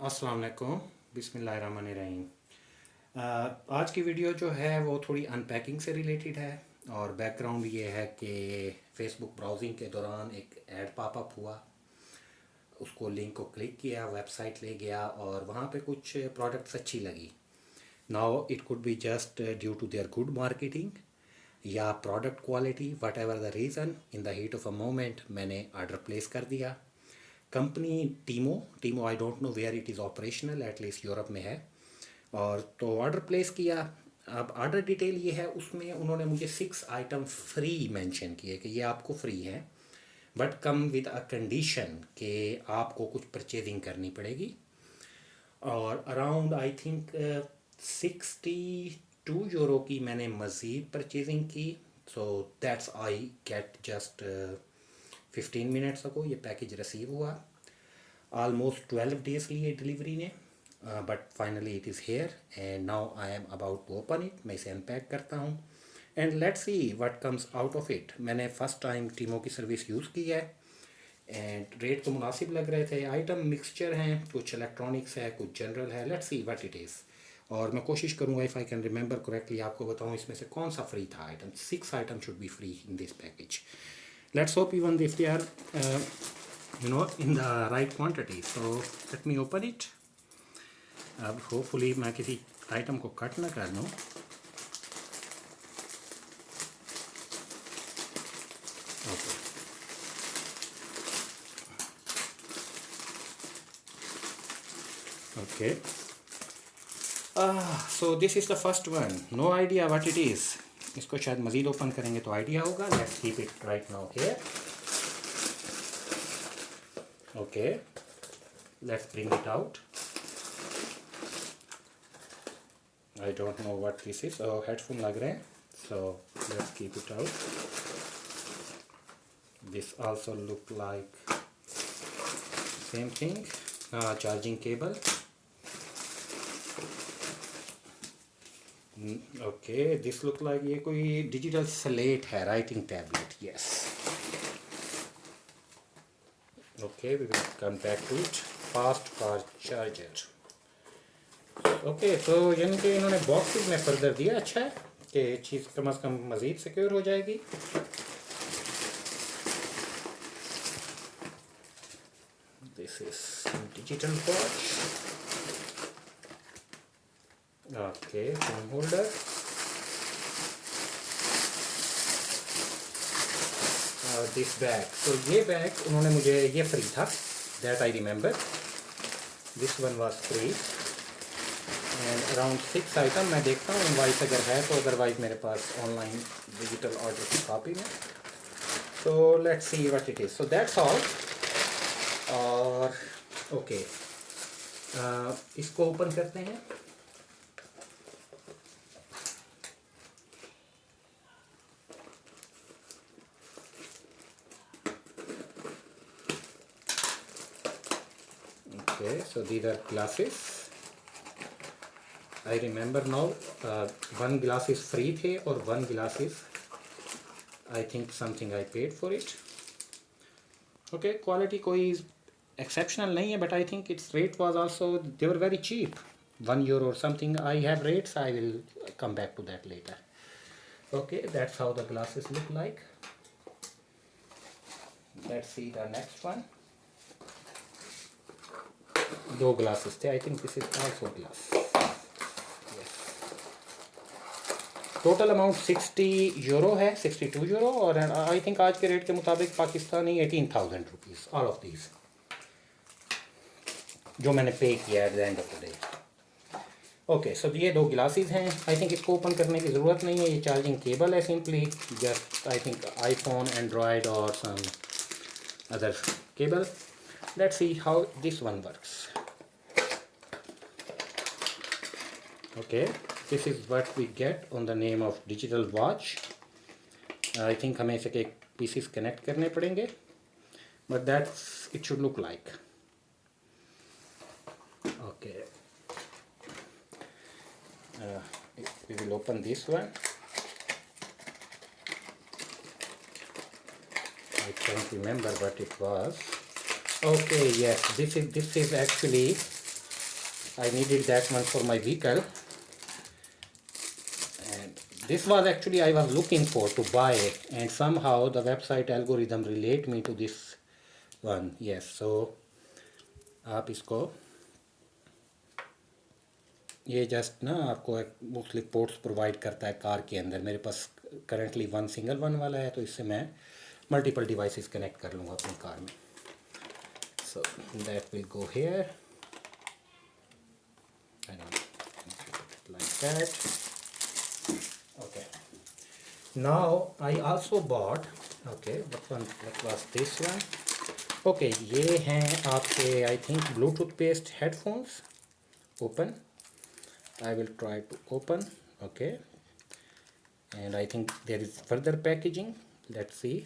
अस्सलाम वालेकुम बिस्मिल्लाहिर्रहमानिर्रहीम। आज की वीडियो जो है वो थोड़ी अनपैकिंग से रिलेटेड है और बैकग्राउंड ये है कि फ़ेसबुक ब्राउजिंग के दौरान एक ऐड पॉपअप हुआ। उसको लिंक को क्लिक किया, वेबसाइट ले गया और वहाँ पे कुछ प्रोडक्ट्स अच्छी लगी। Now it could be just due to their good marketing या product quality, whatever the reason, in the heat of a moment मैंने ऑर्डर प्लेस कर दिया। Company Temu Temu I don't know where it is operational, at least Europe में है। और तो order place किया। अब ऑर्डर डिटेल ये है, उसमें उन्होंने मुझे 6 आइटम फ्री मेंशन किए कि ये आपको फ्री हैं, but come with a condition कि आपको कुछ परचेजिंग करनी पड़ेगी। और अराउंड आई थिंक 62 यूरो की मैंने मज़ीद परचेजिंग की। So that's I get just 15 minutes ago ये पैकेज रिसीव हुआ। ऑलमोस्ट 12 डेज लिए डिलीवरी ने, but finally it is here and now I am about to open it. मैं इसे अनपैक करता हूँ and let's see what comes out of it. मैंने first time Temu की सर्विस यूज़ की है एंड रेट तो मुनासिब लग रहे थे। आइटम मिक्सचर हैं, कुछ इलेक्ट्रॉनिक्स है, कुछ जनरल है। Let's see what it is. और मैं कोशिश करूँगा if I can remember correctly आपको बताऊँ इसमें से कौन सा फ्री था item. 6 item should be free in this package. Let's hope even if they are in the right quantity. So let me open it. अब होपफुली मैं किसी आइटम को कट ना कर दूँ। Okay, okay. So this is the first one. No idea what it is. इसको शायद मज़ीद ओपन करेंगे तो आइडिया होगा। Let's keep it right now here. Okay, let's bring it out. I don't know what this is. Headphone लग रहे हैं, so let's keep it out. This also look like same thing. Charging cable. Okay, this look like ये कोई digital slate है, writing tablet. Yes. Okay, we will come back to it. Fast car charger. Okay, तो यानी कि इन्होंने boxes में further दिया। अच्छा है कि चीज़ कम अज़ कम मज़ीद सिक्योर हो जाएगी। This is digital watch. Okay, phone holder. This bag, तो ये बैग उन्होंने मुझे, ये फ्री था, that I remember. This one was free and around 6 item. मैं देखता हूँ इनवाइस अगर है तो, अदरवाइज मेरे पास ऑनलाइन डिजिटल ऑर्डर की कॉपी में। So let's see what it is. So that's all. और ओके, इसको ओपन करते हैं। Okay, so these are glasses. I remember now, 1 glasses free थे और 1 glasses I think something I paid for it. Okay, quality कोई exceptional नहीं है, but I think it's rate was also, they were very cheap, 1 euro or something. I have rates, I will come back to that later. Okay, that's how the glasses look like. Let's see the next one. 2 glasses थे, I think this is also glass. Total amount 60 euro है, 62 euro, और I think आज के rate के मुताबिक Pakistani 18,000 rupees all of these जो मैंने pay किया at the end of the day. Okay, so ये 2 गिलासेस हैं। आई थिंक इसको ओपन करने की ज़रूरत नहीं है, ये चार्जिंग केबल है simply, just I think iPhone, android और some other cable. Let's see how this one works. Okay, this is what we get on the name of digital watch. I think हमें इसे एक pieces connect करने पड़ेंगे, but that's it should look like. Okay, we will open this one. I can't remember what it was. Okay, yes, this is actually I needed that one for my vehicle, and this was actually I was looking for to buy, and somehow the website algorithm relate me to this one. Yes, so आप इसको ये just ना आपको एक मुख्तलिफ ports provide करता है car के अंदर। मेरे पास करंटली वन सिंगल वन वाला है, तो इससे मैं मल्टीपल डिवाइसेस कनेक्ट कर लूँगा अपनी कार में। So that will go here like that. Okay, now I also bought, okay, what was this one? Okay, ये हैं आपके I think Bluetooth based headphones. Open, I will try to open. Okay, and I think there is further packaging, let's see,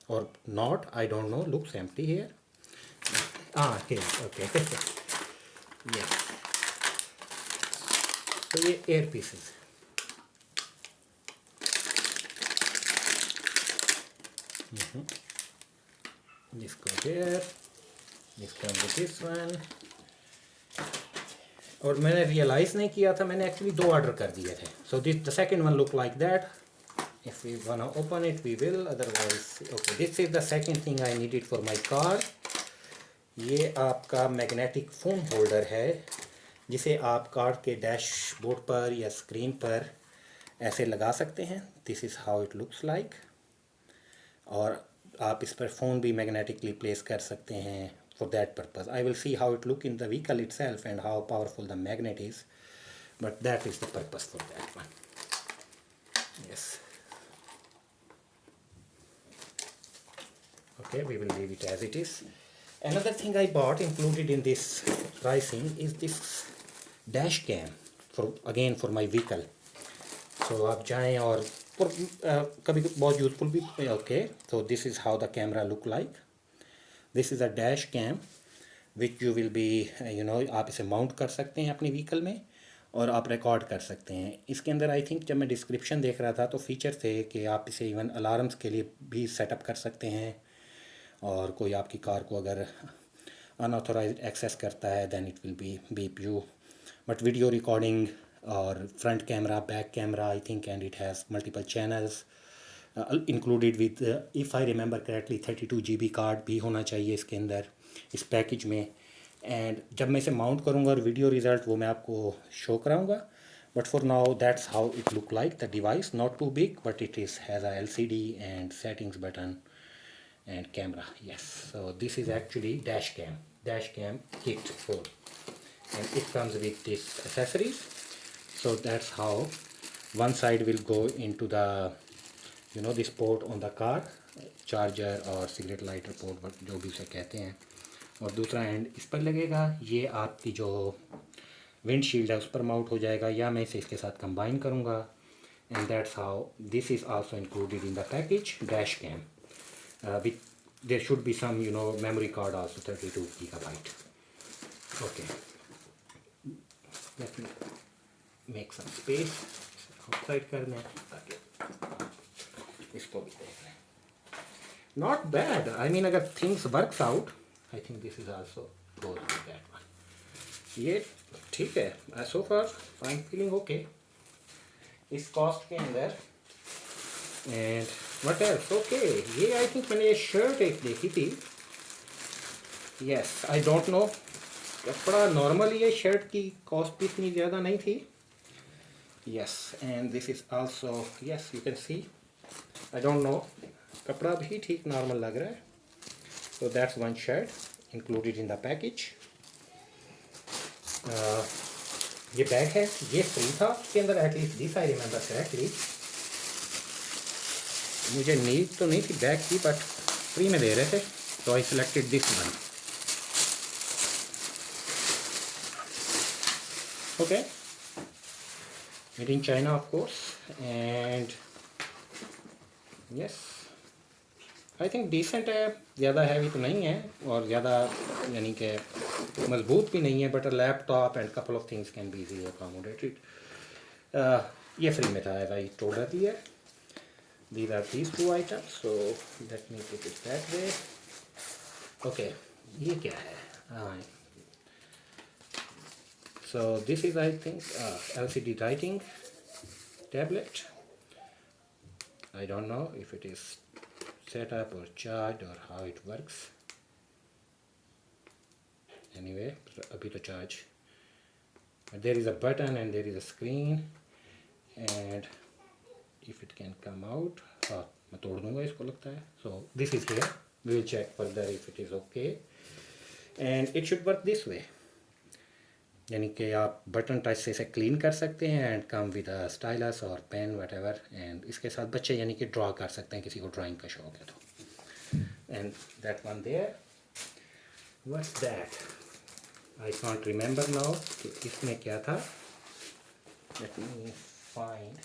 or not, I don't know, looks empty here. Here, okay. Yes, तो ये air pieces, जिसको hair, जिसका this one. और मैंने realise नहीं किया था, मैंने एक्चुअली 2 ऑर्डर कर दिए थे। So this the second one look like that. If we want to open it we will, otherwise okay. This is the second thing I needed for my car. ये आपका magnetic phone holder है, जिसे आप car के dashboard पर या screen पर ऐसे लगा सकते हैं। This is how it looks like. और आप इस पर फ़ोन भी मैग्नेटिकली प्लेस कर सकते हैं for that purpose. I will see how it look in the vehicle itself and how powerful the magnet is, but that is the purpose for that one. Yes, okay, we will leave it as it is. Another thing I bought included in this pricing is this dash cam for my vehicle. So आप जाएं और कभी बहुत useful भी। Okay, so this is how the camera look like. This is a dash cam which you will be आप इसे mount कर सकते हैं अपनी व्हीकल में और आप रिकॉर्ड कर सकते हैं। इसके अंदर आई थिंक जब मैं डिस्क्रिप्शन देख रहा था तो फीचर थे कि आप इसे इवन अलार्म्स के लिए भी सेटअप कर सकते हैं, और कोई आपकी कार को अगर अनऑथोराइज्ड एक्सेस करता है then it will be beep you. But video recording और front camera, back camera I think, and it has multiple channels included with, if I remember correctly 32 GB card भी होना चाहिए इसके अंदर, इस पैकेज में। एंड जब मैं इसे माउंट करूँगा और वीडियो रिज़ल्ट वो मैं आपको शो कराऊँगा। But for now that's how it look like the device, not too big but it is has a LCD and settings button and camera. Yes, so this is actually dash cam kit for, and it comes with this accessories. So that's how one side will go into the this port on the car, charger और cigarette lighter port जो भी उसे कहते हैं, और दूसरा and इस पर लगेगा। ये आपकी जो विंडशील्ड है उस पर माउंट हो जाएगा, या मैं इसे इसके साथ कंबाइन करूँगा। And that's how this is also included in the package dash cam. With there should be some memory card also, 32 GB. Okay, let me make some space outside करने ताकि इसको भी देख लें। Not bad, I mean अगर things works out, I think this is also goes with that one. ये ठीक है, so far I'm feeling okay इस कॉस्ट के अंदर। एंड वट एल्स, ओके, ये आई थिंक मैंने ये शर्ट एक देखी थी। यस, आई डोंट नो, कपड़ा नॉर्मली ये शर्ट की कॉस्ट भी इतनी ज़्यादा नहीं थी। Yes, and this is also, yes you can see, I don't no, कपड़ा भी ठीक नॉर्मल लग रहा है। So that's one shirt included in the package. ये बैग है, ये फ्री था इसके अंदर, at least this I remember correctly. मुझे नीड तो नहीं थी बैग की, बट फ्री में दे रहे थे, तो I selected this one. Okay, made in China of course, and yes I think decent है, ज़्यादा हैवी तो नहीं है और ज़्यादा यानी कि मजबूत भी नहीं है, but a laptop and couple of things can be easily accommodated. ये फ्री में था, as I told earlier. These are these two items, so let me put it that way. Okay, ये क्या है? So this is, I think, LCD writing tablet. I don't know if it is set up or charged or how it works. Anyway, अभी तो charge. But there is a button and there is a screen, and if it can come out, हाँ मैं तोड़ दूँगा इसको लगता है. So this is here. We will check further if it is okay. And it should work this way. यानी कि आप बटन टच से इसे क्लीन कर सकते हैं and come with a stylus और पेन वटेवर. एंड इसके साथ बच्चे यानी कि ड्रॉ कर सकते हैं किसी को ड्राइंग का शौक है तो. And that one there, what's that, I can't remember now कि इसमें क्या था. Let me find.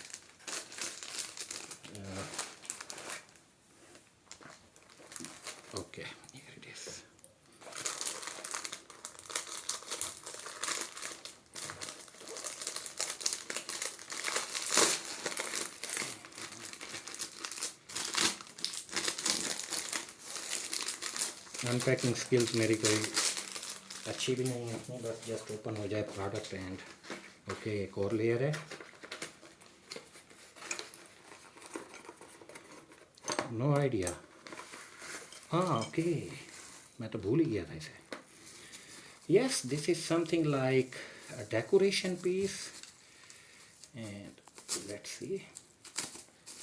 Okay, here it is. Unpacking skills मेरी कोई अच्छी भी नहीं है अपनी, बस जस्ट ओपन हो जाए प्रोडक्ट एंड ओके. एक और लेयर है. No idea. हाँ ओके, मैं तो भूल ही गया था इसे. Yes, this is something like a decoration piece and let's see.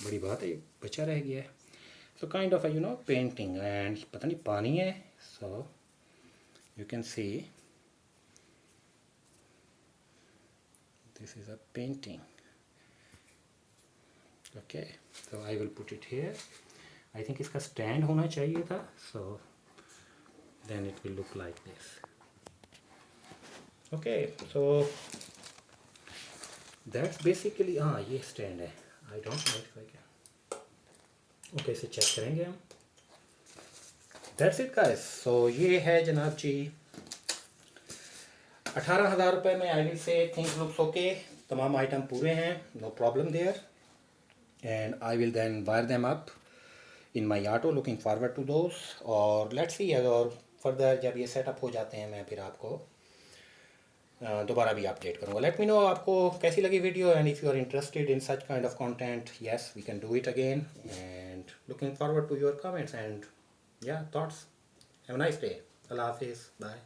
बड़ी बात है, बचा रह गया है. So kind of a painting, and पता नहीं पानी है. So you can see this is a painting. Okay, so I will put it here. I think इसका stand होना चाहिए था. So then it will look like this. Okay, so that's basically ये stand है. I don't know if I can. Okay, इसे check करेंगे हम. That's it guys. सो ये है जनाब जी 18,000 रुपये में. I will say things looks okay. तमाम आइटम पूरे हैं, no problem there. And I will then wire them up in my auto. Looking forward to those. और लेट्स सी, अगर फर्दर जब ये सेटअप हो जाते हैं मैं फिर आपको दोबारा भी अपडेट करूँगा. लेट मी नो आपको कैसी लगी video. And if you are interested in such kind of content, yes we can do it again. And looking forward to your comments and yeah, thoughts. Have a nice day. Allah Hafiz. Bye.